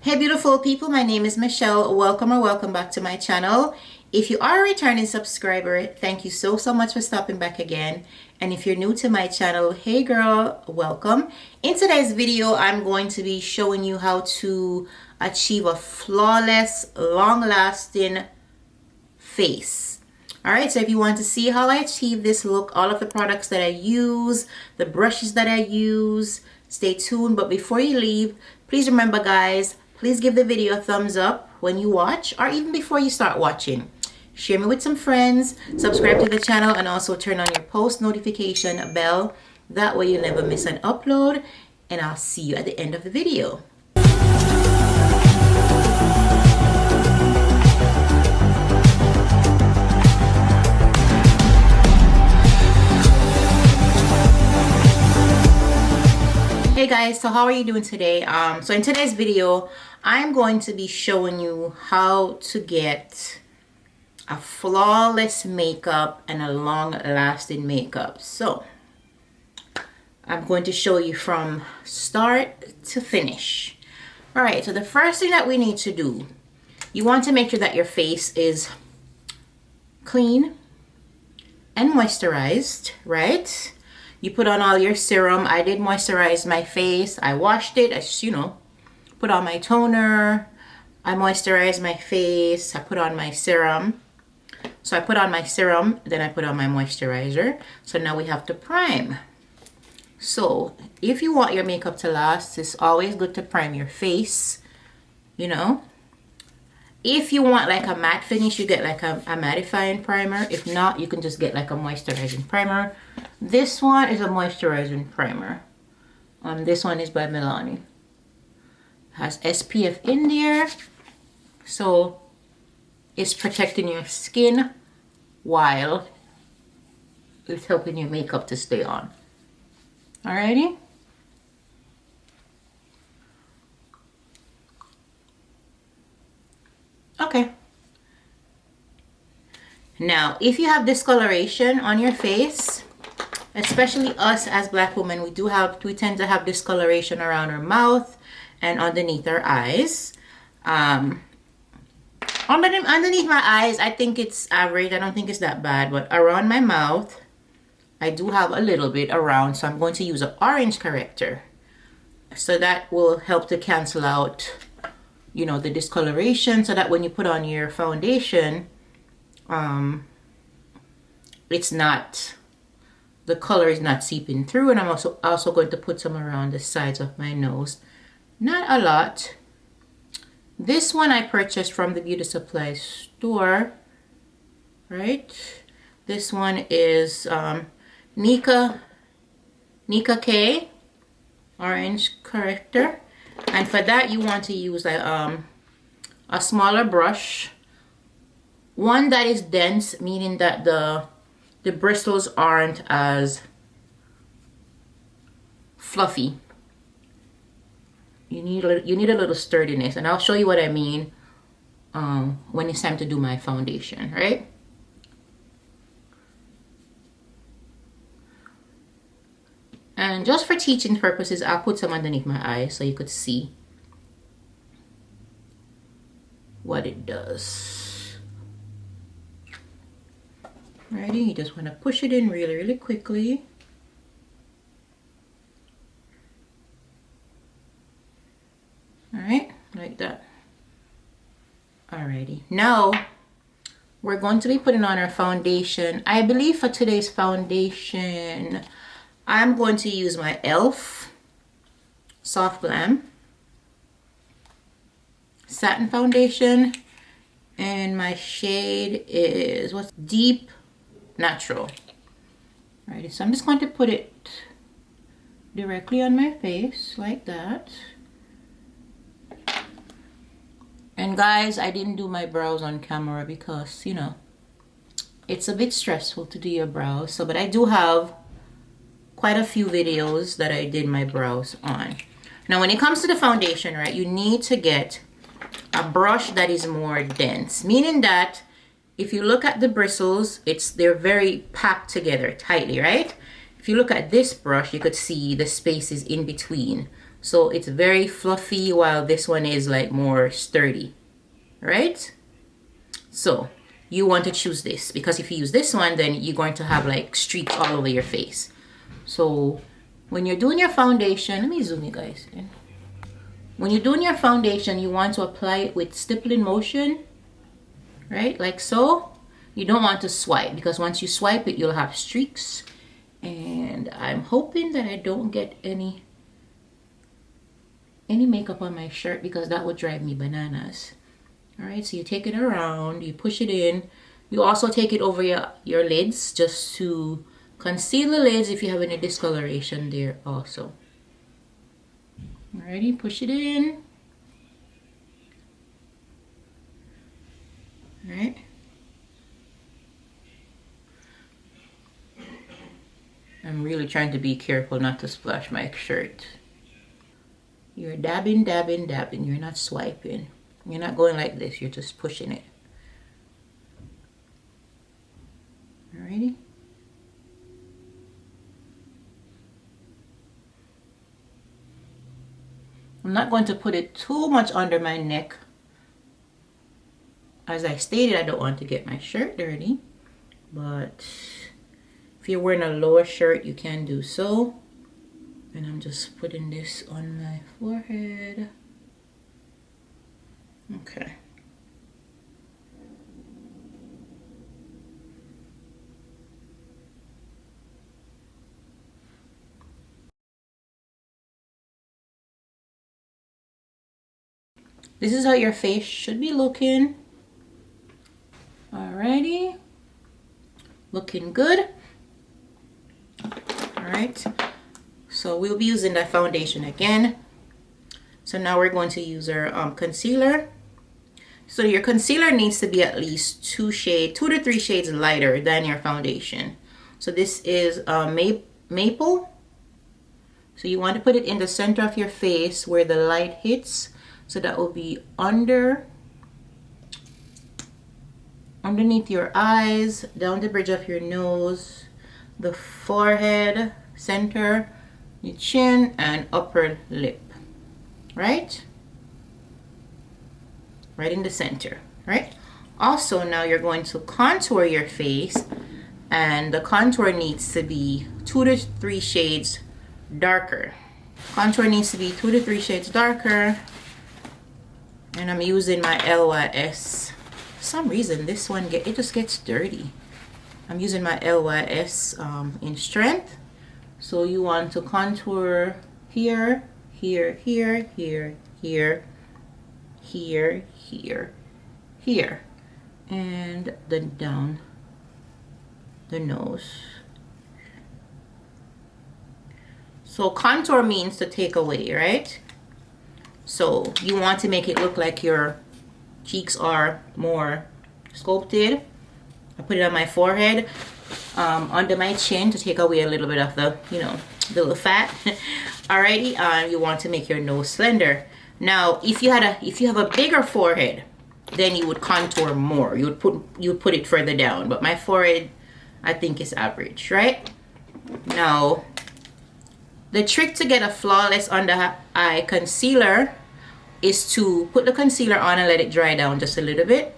Hey beautiful people, my name is Michelle. Welcome or welcome back to my channel. If you are a returning subscriber, thank you so much for stopping back again. And if you're new to my channel, hey girl, welcome. In today's video, I'm going to be showing you how to achieve a flawless, long-lasting face. Alright, so if you want to see how I achieve this look, all of the products that I use, the brushes that I use, stay tuned. But before you leave, please remember guys, please give the video a thumbs up when you watch or even before you start watching. Share me with some friends, subscribe to the channel, and also turn on your post notification bell. That way you'll never miss an upload, and I'll see you at the end of the video. Hey guys, so how are you doing today? So in today's video, I'm going to be showing you how to get a flawless makeup and a long-lasting makeup. So I'm going to show you from start to finish. All right, so the first thing that we need to do, you want to make sure that your face is clean and moisturized, right? You put on all your serum. I did moisturize my face. I washed it, put on my toner. I moisturized my face. I put on my serum. So I put on my serum, then I put on my moisturizer. So now we have to prime. So if you want your makeup to last, it's always good to prime your face, If you want like a matte finish, you get like a mattifying primer. If not, you can just get like a moisturizing primer. This one is a moisturizing primer. This one is by Milani. Has SPF in there. So it's protecting your skin while it's helping your makeup to stay on. Alrighty? Okay. Now, if you have discoloration on your face, especially us as black women, we tend to have discoloration around our mouth and underneath our eyes. Underneath my eyes, I think it's average. I don't think it's that bad, but around my mouth, I do have a little bit around, so I'm going to use an orange corrector. So that will help to cancel out the discoloration, so that when you put on your foundation, the color is not seeping through. And I'm also going to put some around the sides of my nose. Not a lot. This one I purchased from the beauty supply store, right? This one is Nika K orange corrector. And for that, you want to use a smaller brush, one that is dense, meaning that the bristles aren't as fluffy. You need a little sturdiness, and I'll show you what I mean when it's time to do my foundation, right? And just for teaching purposes, I'll put some underneath my eyes so you could see what it does. Alrighty, you just want to push it in really, really quickly. Alright, like that. Alrighty, now we're going to be putting on our foundation. I believe for today's foundation, I'm going to use my e.l.f. Soft Glam Satin Foundation, and my shade is Deep Natural. Alrighty, so I'm just going to put it directly on my face like that. And guys, I didn't do my brows on camera because it's a bit stressful to do your brows. But I do have quite a few videos that I did my brows on. Now when it comes to the foundation, right, you need to get a brush that is more dense, meaning that if you look at the bristles, they're very packed together tightly, right? If you look at this brush, you could see the spaces in between. So it's very fluffy while this one is like more sturdy, right? So you want to choose this, because if you use this one, then you're going to have like streaks all over your face. So when you're doing your foundation, let me zoom you guys in. When you're doing your foundation, you want to apply it with stippling motion, right? Like so. You don't want to swipe, because once you swipe it, you'll have streaks. And I'm hoping that I don't get any makeup on my shirt, because that would drive me bananas. All right, so you take it around, you push it in. You also take it over your lids, just to conceal the lids if you have any discoloration there also. Alrighty, push it in. All right. I'm really trying to be careful not to splash my shirt. You're dabbing, dabbing, dabbing. You're not swiping. You're not going like this. You're just pushing it. Alrighty. I'm not going to put it too much under my neck. As I stated, I don't want to get my shirt dirty. But if you're wearing a lower shirt, you can do so. And I'm just putting this on my forehead. Okay. This is how your face should be looking. Alrighty. Looking good. Alright. So we'll be using that foundation again. So now we're going to use our concealer. So your concealer needs to be at least 2 to 3 shades lighter than your foundation. So this is maple. So you want to put it in the center of your face where the light hits. So that will be underneath your eyes, down the bridge of your nose, the forehead, center, your chin, and upper lip. Right in the center, right? Also, now you're going to contour your face, and the contour needs to be 2 to 3 shades darker. Contour needs to be 2 to 3 shades darker, and I'm using my LYS. For some reason, this one it just gets dirty. I'm using my LYS in strength. So you want to contour here, here, here, here, here, here, here, here, and then down the nose. So contour means to take away, right? So you want to make it look like your cheeks are more sculpted. I put it on my forehead, under my chin, to take away a little bit of the, the little fat. Alrighty, you want to make your nose slender. Now, if you have a bigger forehead, then you would contour more. You would put it further down. But my forehead, I think, is average, right? Now, the trick to get a flawless under eye concealer is to put the concealer on and let it dry down just a little bit.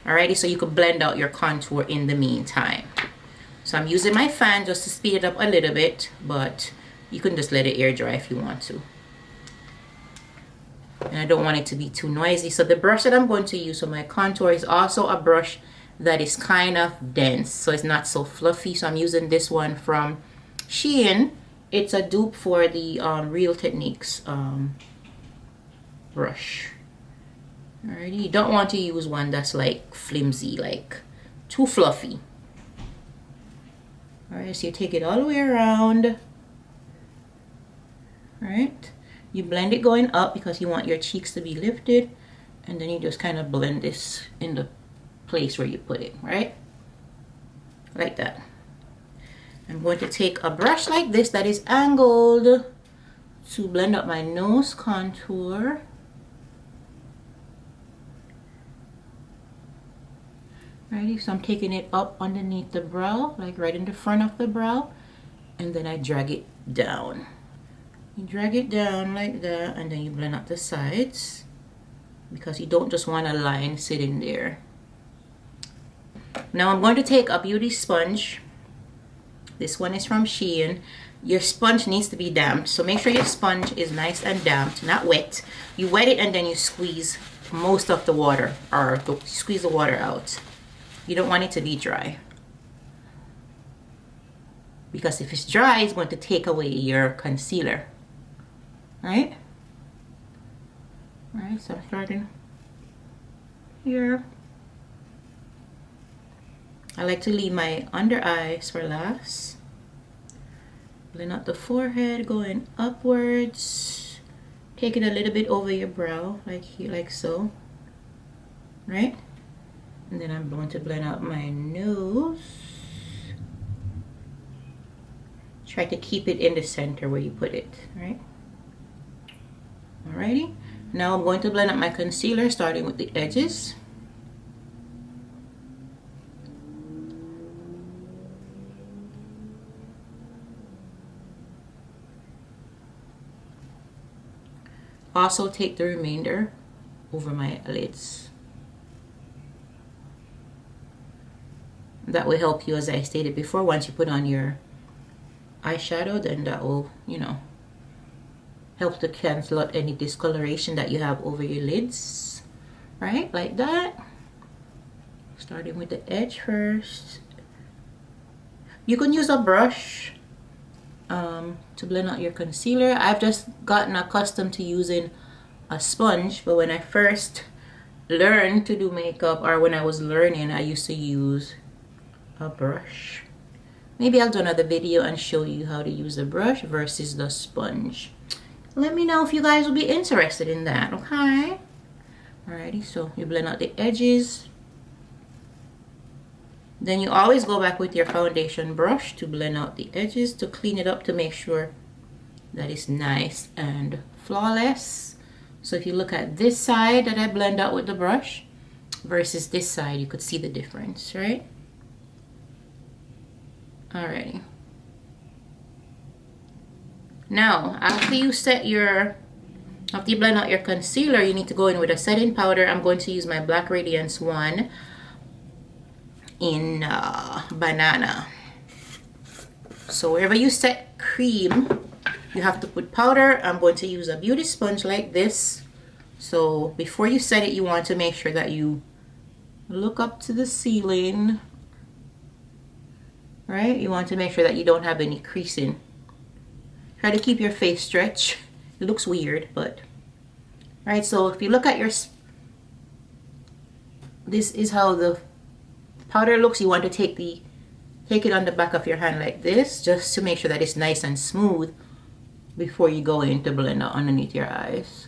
Alrighty, so you could blend out your contour in the meantime. So I'm using my fan just to speed it up a little bit, but you can just let it air dry if you want to. And I don't want it to be too noisy. So the brush that I'm going to use for my contour is also a brush that is kind of dense, so it's not so fluffy. So I'm using this one from Shein. It's a dupe for the Real Techniques brush. Alrighty, you don't want to use one that's like flimsy, like too fluffy. Alright, so you take it all the way around. Alright, you blend it going up because you want your cheeks to be lifted, and then you just kind of blend this in the place where you put it, right? Like that. I'm going to take a brush like this that is angled to blend up my nose contour. Alrighty, so I'm taking it up underneath the brow, like right in the front of the brow, and then I drag it down. You drag it down like that, and then you blend out the sides because you don't just want a line sitting there. Now I'm going to take a beauty sponge. This one is from Shein. Your sponge needs to be damp, so make sure your sponge is nice and damp, not wet. You wet it and then you squeeze most of the water, or squeeze the water out. You don't want it to be dry, because if it's dry, it's going to take away your concealer. Right? Alright, so I'm starting here. I like to leave my under eyes for last. Blend out the forehead, going upwards. Take it a little bit over your brow, like here, like so. Right? And then I'm going to blend out my nose. Try to keep it in the center where you put it, right? Alrighty. Now I'm going to blend out my concealer, starting with the edges. Also take the remainder over my lids. That will help you, as I stated before, once you put on your eyeshadow, then that will, you know, help to cancel out any discoloration that you have over your lids. Right, like that. Starting with the edge first. You can use a brush to blend out your concealer. I've just gotten accustomed to using a sponge, but when I first learned to do makeup, or when I was learning, I used to use a brush. Maybe I'll do another video and show you how to use the brush versus the sponge. Let me know if you guys will be interested in that, okay? Alrighty, so you blend out the edges. Then you always go back with your foundation brush to blend out the edges, to clean it up, to make sure that it's nice and flawless. So if you look at this side that I blend out with the brush versus this side, you could see the difference, right? Alrighty. Now, after you blend out your concealer, you need to go in with a setting powder. I'm going to use my Black Radiance one in Banana. So wherever you set cream, you have to put powder. I'm going to use a beauty sponge like this. So before you set it, you want to make sure that you look up to the ceiling. Right? You want to make sure that you don't have any creasing. Try to keep your face stretched. It looks weird, but right. So if you look at your, this is how the powder looks. You want to take it on the back of your hand like this, just to make sure that it's nice and smooth before you go in to blend out underneath your eyes.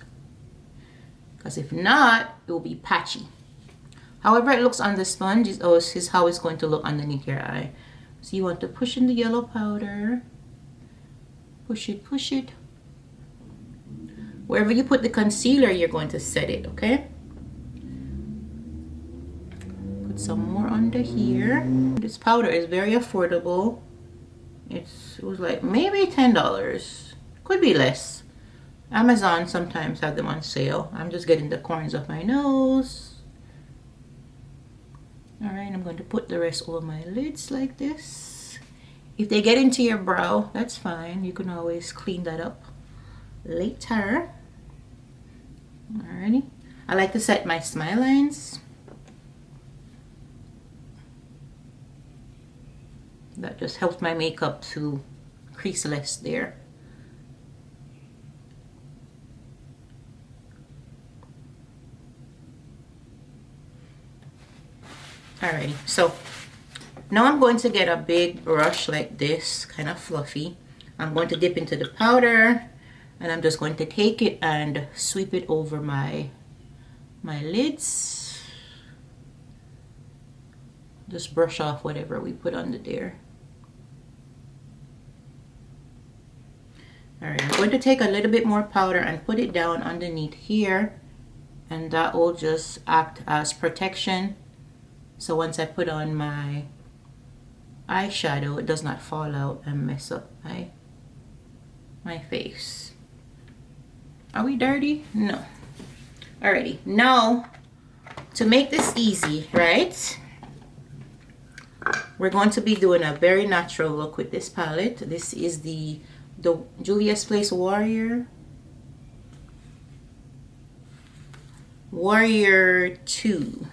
Because if not, it will be patchy. However it looks on the sponge is how it's going to look underneath your eye. So you want to push in the yellow powder. Push it, push it. Wherever you put the concealer, you're going to set it, okay? Put some more under here. This powder is very affordable. It was like maybe $10. Could be less. Amazon sometimes have them on sale. I'm just getting the corners of my nose. Alright, I'm going to put the rest over my lids like this. If they get into your brow, that's fine. You can always clean that up later. Alrighty. I like to set my smile lines. That just helps my makeup to crease less there. Alrighty, so now I'm going to get a big brush like this, kind of fluffy. I'm going to dip into the powder, and I'm just going to take it and sweep it over my lids. Just brush off whatever we put under there. Alright, I'm going to take a little bit more powder and put it down underneath here, and that will just act as protection. So once I put on my eyeshadow, it does not fall out and mess up my face. Are we dirty? No. Alrighty, now to make this easy, right? We're going to be doing a very natural look with this palette. This is the Juvia's Place Warrior 2.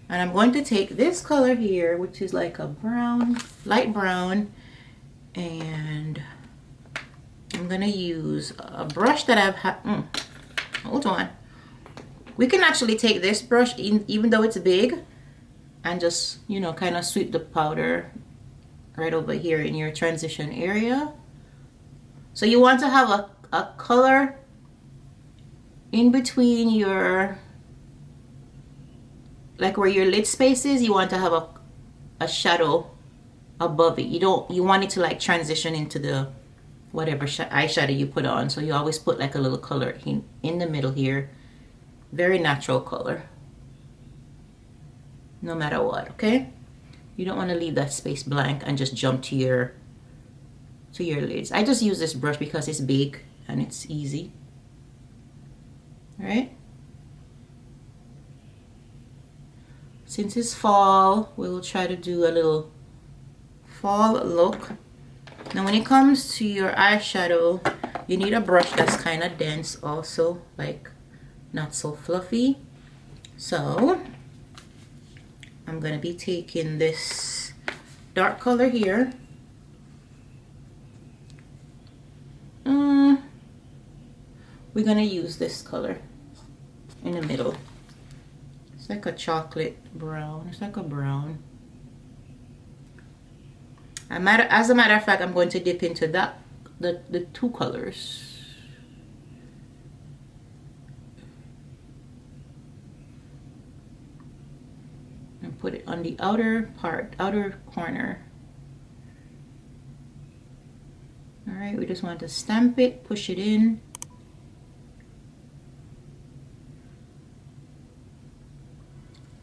And I'm going to take this color here, which is like a brown, light brown, and I'm gonna use a brush that I've had. Hold on. We can actually take this brush, even though it's big, and just, you know, kind of sweep the powder right over here in your transition area. So you want to have a color in between your, like where your lid space is. You want to have a shadow above it. You want it to like transition into the whatever eyeshadow you put on. So you always put like a little color in the middle here. Very natural color, no matter what. Okay, you don't want to leave that space blank and just jump to your lids. I just use this brush because it's big and it's easy. All right, since it's fall, we'll try to do a little fall look. Now when it comes to your eyeshadow, you need a brush that's kind of dense also, like not so fluffy. So I'm gonna be taking this dark color here. We're gonna use this color in the middle. It's like a chocolate brown. It's like a brown. As a matter of fact, I'm going to dip into the two colors. And put it on the outer corner. All right, we just want to stamp it, push it in.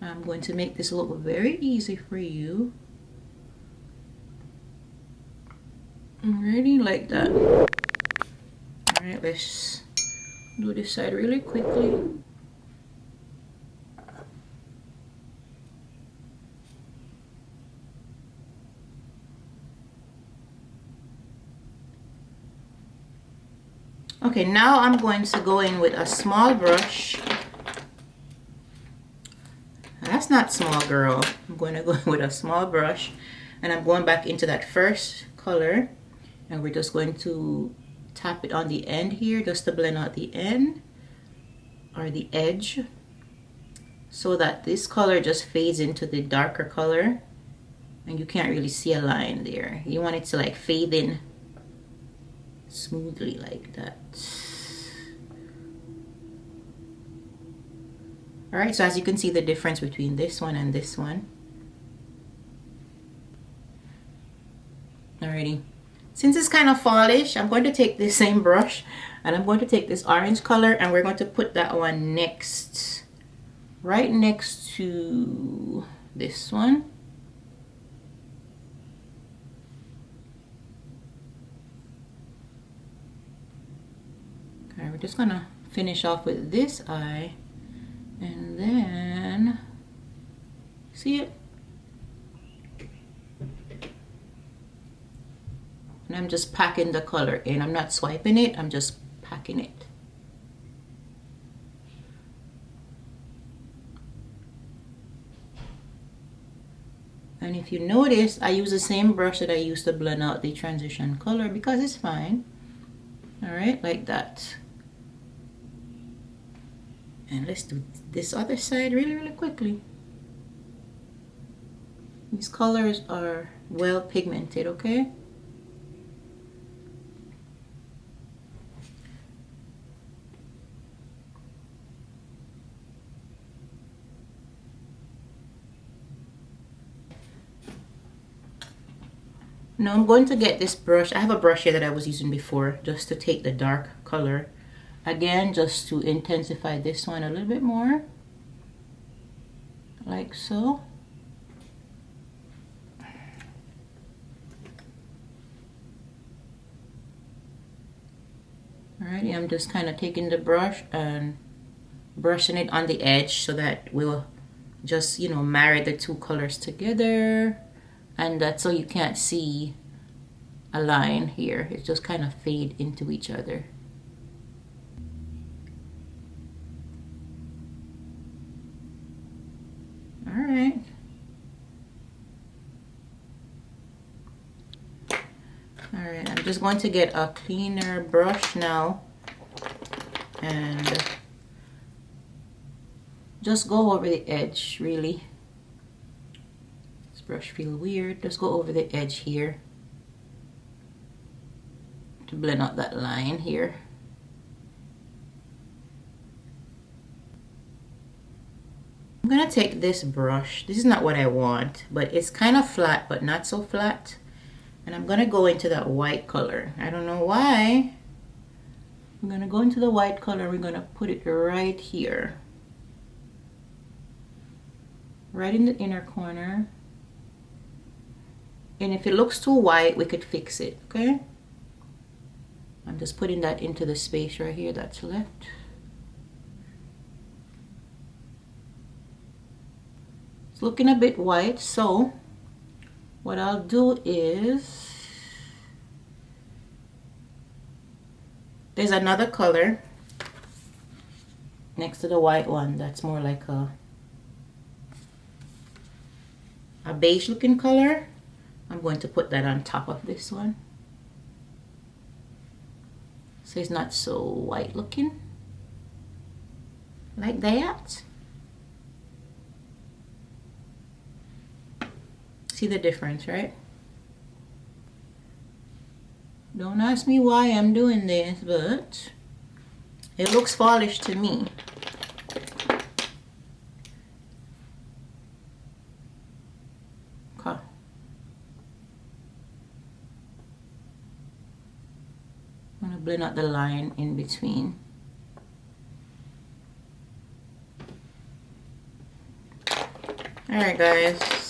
I'm going to make this look very easy for you. Alrighty, like that. All right, let's do this side really quickly. Okay, now I'm going to go in with a small brush. That's not small, girl. I'm going to go in with a small brush, and I'm going back into that first color, and we're just going to tap it on the end here just to blend out the end or the edge, so that this color just fades into the darker color and you can't really see a line there. You want it to like fade in smoothly like that. All right, so as you can see the difference between this one and this one. Alrighty, since it's kind of fallish, I'm going to take this same brush and I'm going to take this orange color and we're going to put that one next, right next to this one. Okay, we're just gonna finish off with this eye, and then see it. And I'm just packing the color in. I'm not swiping it, I'm just packing it. And if you notice, I use the same brush that I used to blend out the transition color because it's fine. All right, like that. And let's do this other side really, really quickly. These colors are well pigmented, okay? Now I'm going to get this brush. I have a brush here that I was using before just to take the dark color. Again, just to intensify this one a little bit more. Like so. Alrighty, I'm just kind of taking the brush and brushing it on the edge so that we'll just, you know, marry the two colors together. And that's so you can't see a line here. It just kind of fade into each other. Alright. Alright, I'm just going to get a cleaner brush now and just go over the edge, really. This brush feels weird. Just go over the edge here to blend out that line here. I'm gonna take this brush. This is not what I want, but it's kind of flat, but not so flat. And I'm gonna go into that white color. I don't know why. I'm gonna go into the white color. We're gonna put it right here. Right in the inner corner. And if it looks too white, we could fix it, okay? I'm just putting that into the space right here that's left. It's looking a bit white, so what I'll do is, there's another color next to the white one that's more like a beige looking color. I'm going to put that on top of this one so it's not so white looking, like that. See the difference, right? Don't ask me why I'm doing this, but it looks fallish to me. Okay. I'm gonna blend out the line in between. All right, guys.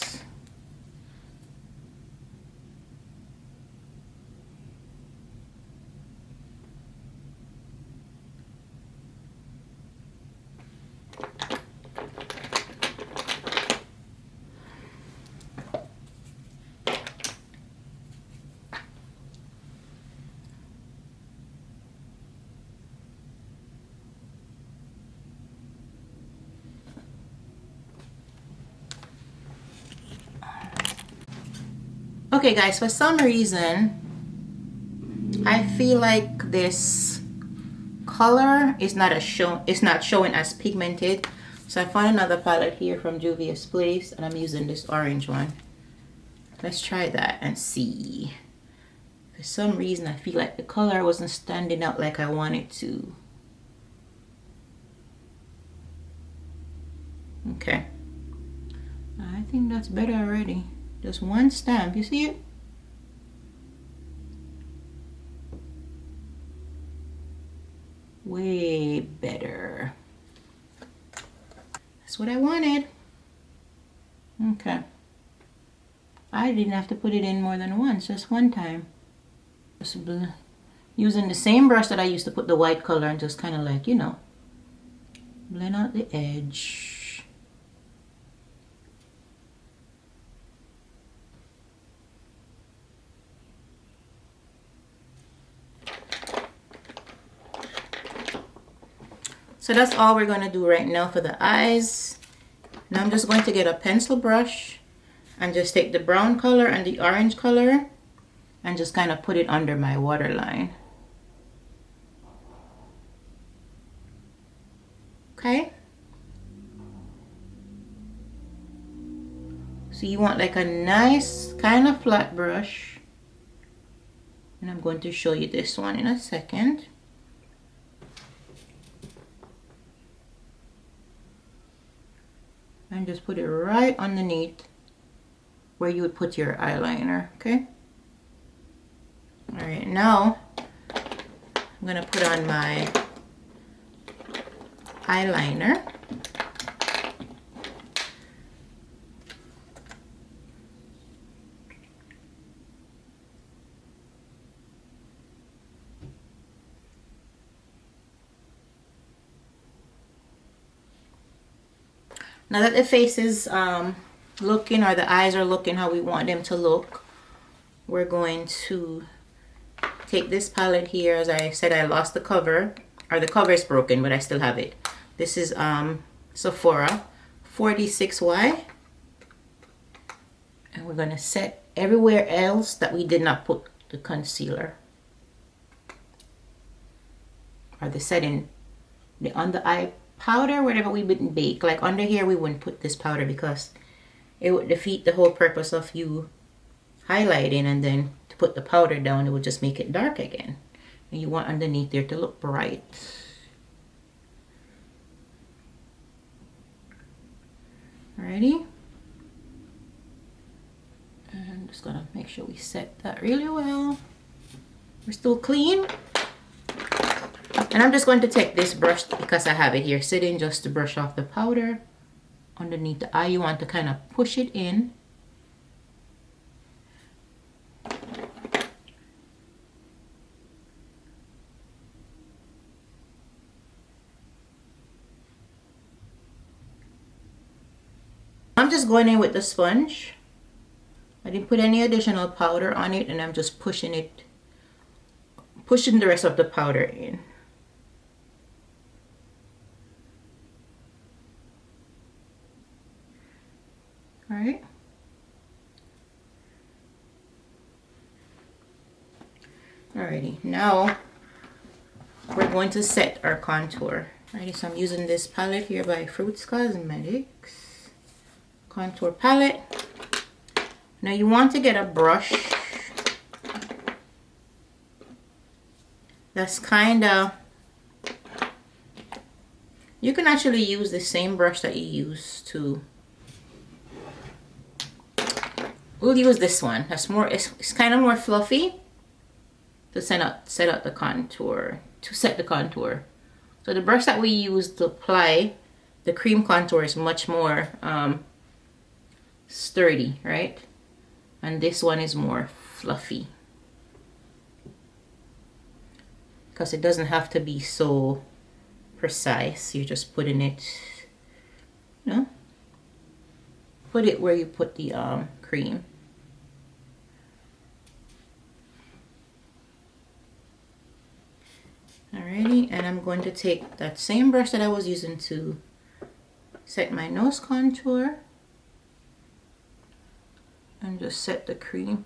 Okay guys, for some reason I feel like this color is not showing as pigmented, so I found another palette here from Juvias Place and I'm using this orange one. Let's try that and see. For some reason I feel like the color wasn't standing out like I wanted to. Okay, I think that's better already. Just one stamp, you see it? Way better. That's what I wanted. Okay. I didn't have to put it in more than once, just one time. Just using the same brush that I used to put the white color and just kind of like, you know, blend out the edge. So that's all we're going to do right now for the eyes. Now I'm just going to get a pencil brush and just take the brown color and the orange color and just kind of put it under my waterline. Okay. So you want like a nice kind of flat brush. And I'm going to show you this one in a second. And just put it right underneath where you would put your eyeliner, okay? All right, now I'm gonna put on my eyeliner. Now that the face is looking, or the eyes are looking how we want them to look, we're going to take this palette here. As I said, I lost the cover, or the cover is broken, but I still have it. This is Sephora 46Y, and we're going to set everywhere else that we did not put the concealer, or the setting, the under eye powder, whatever we wouldn't bake. Like under here we wouldn't put this powder because it would defeat the whole purpose of you highlighting, and then to put the powder down it would just make it dark again, and you want underneath there to look bright. Alrighty, and I'm just gonna make sure we set that really well. We're still clean, and I'm just going to take this brush because I have it here sitting, just to brush off the powder underneath the eye. You want to kind of push it in. I'm just going in with the sponge. I didn't put any additional powder on it, and I'm just pushing the rest of the powder in. All right. Alrighty, now we're going to set our contour. Alrighty, so I'm using this palette here by Fruits Cosmetics. Contour palette. Now you want to get a brush that's kind of, you can actually use the same brush that you use to, we'll use this one. That's more, it's kind of more fluffy to set out the contour, to set the contour. So the brush that we use to apply the cream contour is much more sturdy, right? And this one is more fluffy because it doesn't have to be so precise. You're just putting it, you know, put it where you put the cream. Alrighty, and I'm going to take that same brush that I was using to set my nose contour and just set the cream.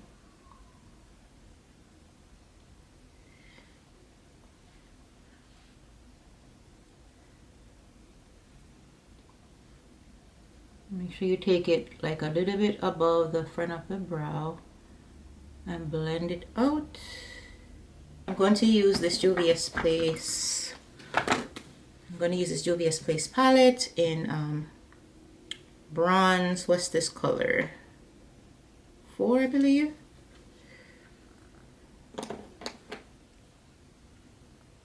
Make sure you take it like a little bit above the front of the brow and blend it out. I'm going to use this Juvias Place. I'm going to use this Juvias Place palette in bronze. What's this color? 4, I believe.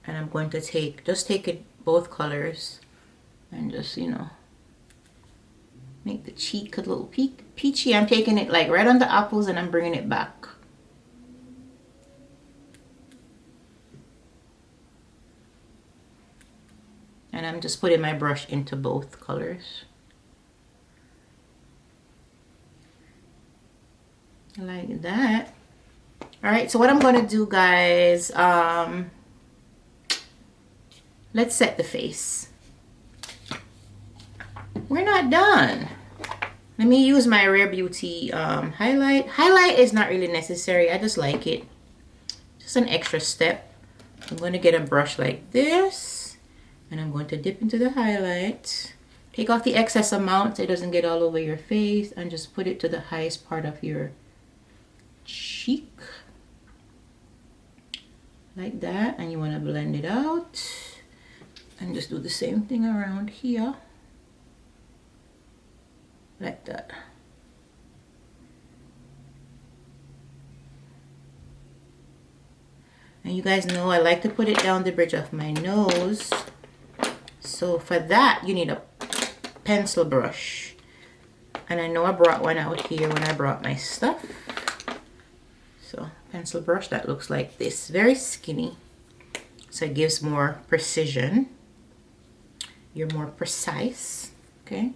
And I'm going to take it both colors and just, you know, make the cheek a little peachy. I'm taking it like right on the apples and I'm bringing it back. And I'm just putting my brush into both colors. Like that. Alright, so what I'm going to do, guys, let's set the face. We're not done. Let me use my Rare Beauty highlight. Highlight is not really necessary. I just like it. Just an extra step. I'm going to get a brush like this. And I'm going to dip into the highlight. Take off the excess amount so it doesn't get all over your face. And just put it to the highest part of your cheek. Like that. And you want to blend it out. And just do the same thing around here. Like that. And you guys know I like to put it down the bridge of my nose. So for that, you need a pencil brush. And I know I brought one out here when I brought my stuff. So pencil brush that looks like this. Very skinny. So it gives more precision. You're more precise. Okay.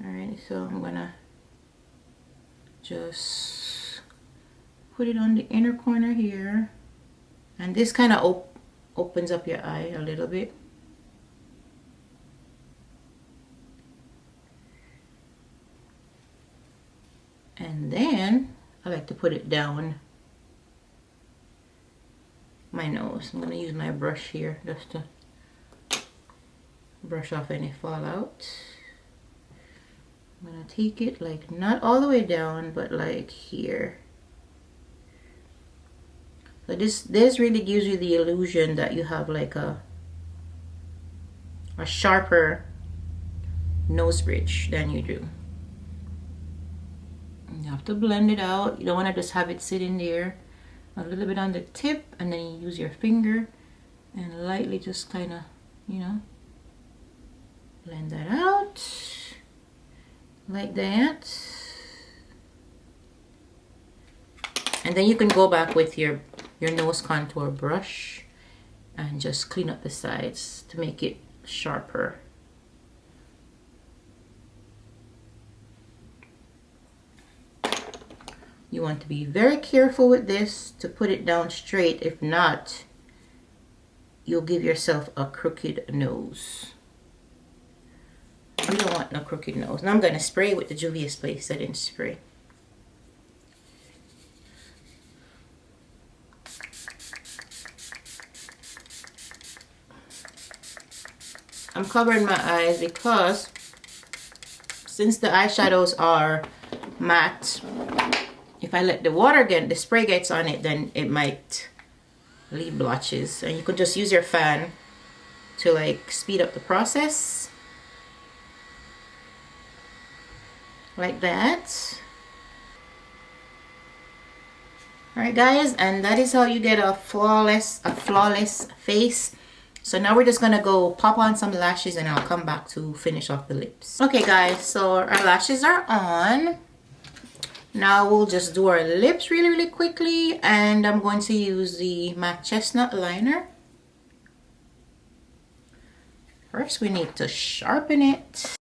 Alright, so I'm gonna just put it on the inner corner here, and this kind of opens up your eye a little bit. And then I like to put it down my nose. I'm gonna use my brush here just to brush off any fallout. I'm gonna take it like not all the way down, but like here. So this really gives you the illusion that you have like a sharper nose bridge than you do. You have to blend it out. You don't want to just have it sitting there. A little bit on the tip, and then you use your finger and lightly just kind of, you know, blend that out like that. And then you can go back with your nose contour brush and just clean up the sides to make it sharper. You want to be very careful with this to put it down straight. If not, you'll give yourself a crooked nose. You don't want no crooked nose. Now I'm going to spray with the Juvias Place setting spray. I'm covering my eyes because since the eyeshadows are matte, if I let the water get, the spray gets on it, then it might leave blotches. And you could just use your fan to like speed up the process. Like that. Alright guys, and that is how you get a flawless face. So now we're just gonna go pop on some lashes and I'll come back to finish off the lips. Okay guys, so our lashes are on. Now we'll just do our lips really quickly, and I'm going to use the MAC Chestnut liner. First we need to sharpen it.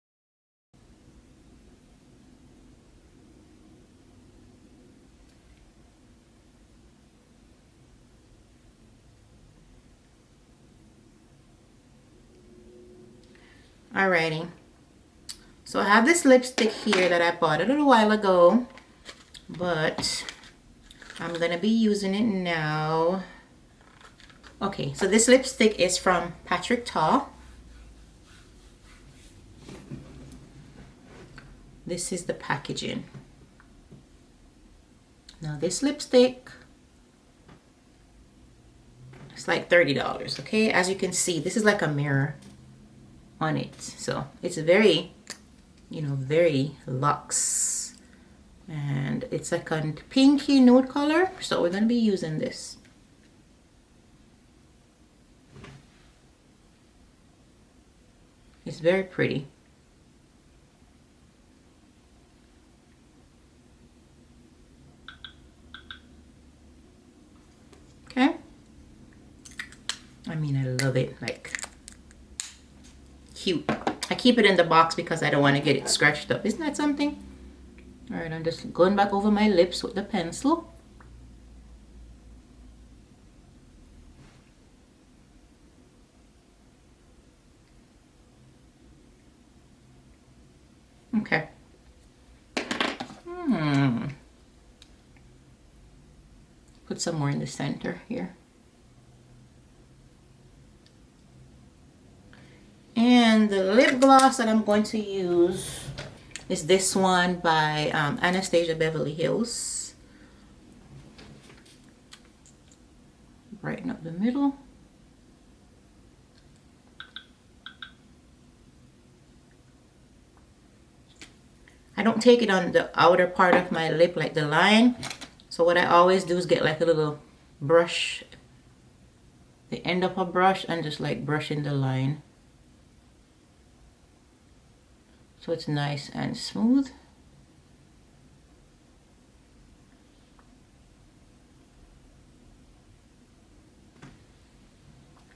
Alrighty, so I have this lipstick here that I bought a little while ago, but I'm gonna be using it now. Okay, so this lipstick is from Patrick Ta. This is the packaging. Now this lipstick, it's like $30, okay? As you can see, this is like a mirror on it, so it's very, you know, very luxe, and it's like a pinky nude color, so we're going to be using this. It's very pretty. Okay, I mean, I love it. Like, cute. I keep it in the box because I don't want to get it scratched up. Isn't that something? All right, I'm just going back over my lips with the pencil. Okay. Put some more in the center here. And the lip gloss that I'm going to use is this one by Anastasia Beverly Hills. Brighten up the middle. I don't take it on the outer part of my lip like the line. So what I always do is get like a little brush, the end of a brush, and just like brush in the line. So it's nice and smooth.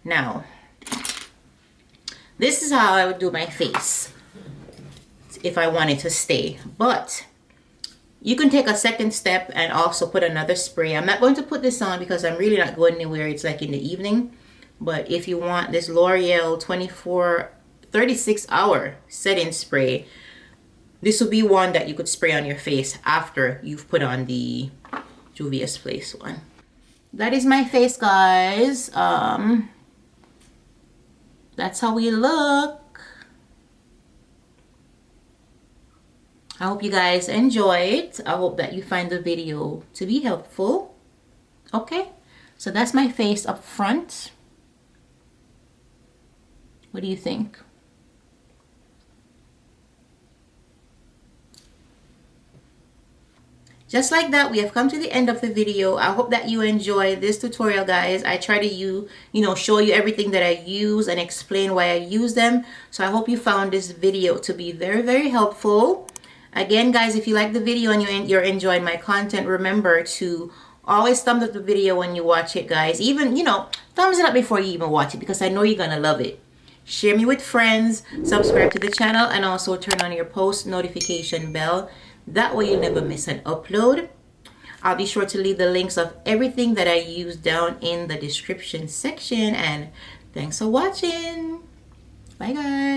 Now, this is how I would do my face. It's if I want it to stay. But you can take a second step and also put another spray. I'm not going to put this on because I'm really not going anywhere. It's like in the evening. But if you want this L'Oreal 36 hour setting spray, this will be one that you could spray on your face after you've put on the Juvia's Place one. That is my face, guys. That's how we look. I hope you guys enjoy it. I hope that you find the video to be helpful. Okay, so that's my face up front. What do you think? Just like that, we have come to the end of the video. I hope that you enjoy this tutorial, guys. I try to show you everything that I use and explain why I use them. So I hope you found this video to be very, very helpful. Again, guys, if you like the video and you're enjoying my content, remember to always thumbs up the video when you watch it, guys. Even, thumbs it up before you even watch it, because I know you're gonna love it. Share me with friends, subscribe to the channel, and also turn on your post notification bell. That way you'll never miss an upload. I'll be sure to leave the links of everything that I use down in the description section. And thanks for watching. Bye, guys.